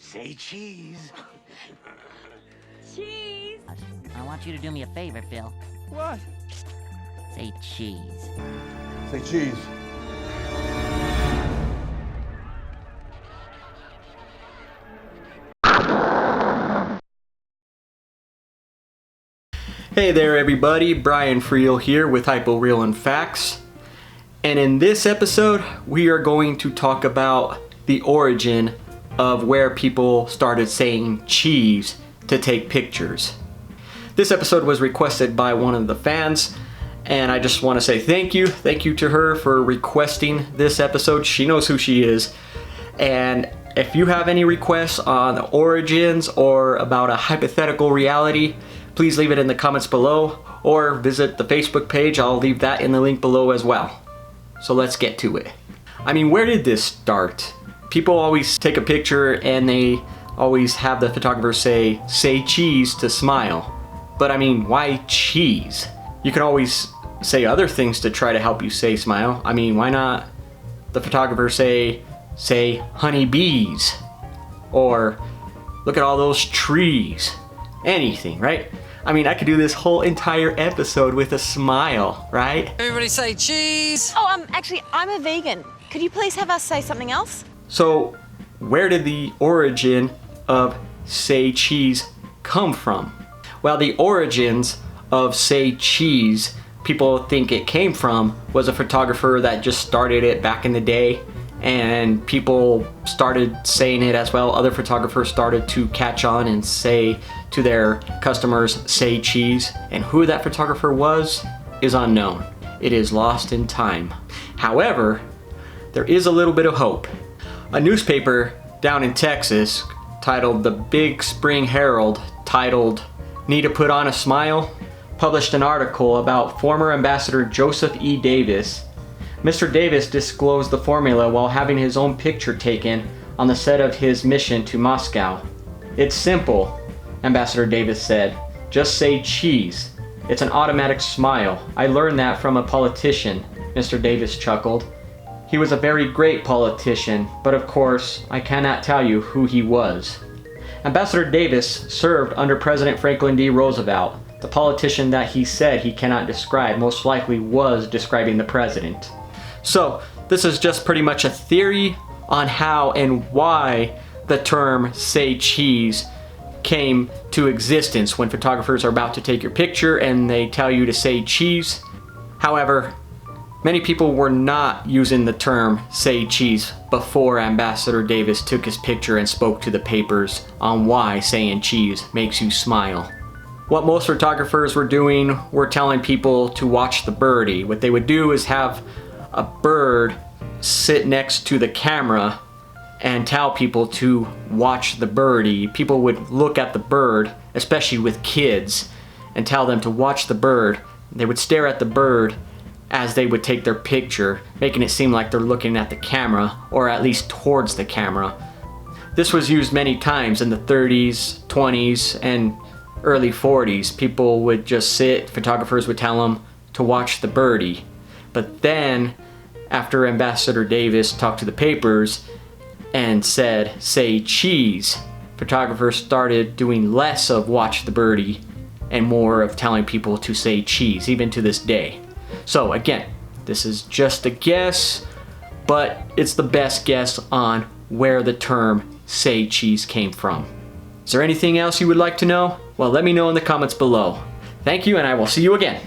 Say cheese. Cheese. I want you to do me a favor, Phil. What? Say cheese. Say cheese. Hey there everybody, Brian Friel here with HypoReal and Facts. And in this episode, we are going to talk about the origin of where people started saying cheese to take pictures. This episode was requested by one of the fans, and I just want to say thank you. Thank you to her for requesting this episode. She knows who she is. And if you have any requests on the origins or about a hypothetical reality, please leave it in the comments below or visit the Facebook page. I'll leave that in the link below as well. So let's get to it. I mean, where did this start? People always take a picture and they always have the photographer say cheese to smile. But I mean, why cheese? You can always say other things to try to help you say smile. I mean, why not the photographer say honey bees? Or look at all those trees. Anything, right? I mean, I could do this whole entire episode with a smile, right? Everybody say cheese! Oh, actually, I'm a vegan. Could you please have us say something else? So, where did the origin of say cheese come from? Well, the origins of say cheese, people think it came from, was a photographer that just started it back in the day, and people started saying it as well. Other photographers started to catch on and say to their customers, say cheese. And who that photographer was is unknown. It is lost in time. However, there is a little bit of hope. A newspaper down in Texas titled the Big Spring Herald, titled Need to Put on a Smile, published an article about former Ambassador Joseph E. Davis. Mr. Davis disclosed the formula while having his own picture taken on the set of his mission to Moscow. It's simple, Ambassador Davis said. Just say cheese. It's an automatic smile. I learned that from a politician, Mr. Davis chuckled. He was a very great politician, but of course, I cannot tell you who he was. Ambassador Davis served under President Franklin D. Roosevelt. The politician that he said he cannot describe most likely was describing the president. So, this is just pretty much a theory on how and why the term say cheese came to existence when photographers are about to take your picture and they tell you to say cheese. However, many people were not using the term say cheese before Ambassador Davis took his picture and spoke to the papers on why saying cheese makes you smile. What most photographers were doing were telling people to watch the birdie. What they would do is have a bird sit next to the camera and tell people to watch the birdie. People would look at the bird, especially with kids, and tell them to watch the bird. They would stare at the bird as they would take their picture, making it seem like they're looking at the camera, or at least towards the camera. This was used many times in the 30s, 20s, and early 40s. People would just sit, photographers would tell them to watch the birdie. But then, after Ambassador Davis talked to the papers and said, say cheese, photographers started doing less of watch the birdie and more of telling people to say cheese, even to this day. So again, this is just a guess, but it's the best guess on where the term say cheese came from. Is there anything else you would like to know? Well, let me know in the comments below. Thank you, and I will see you again.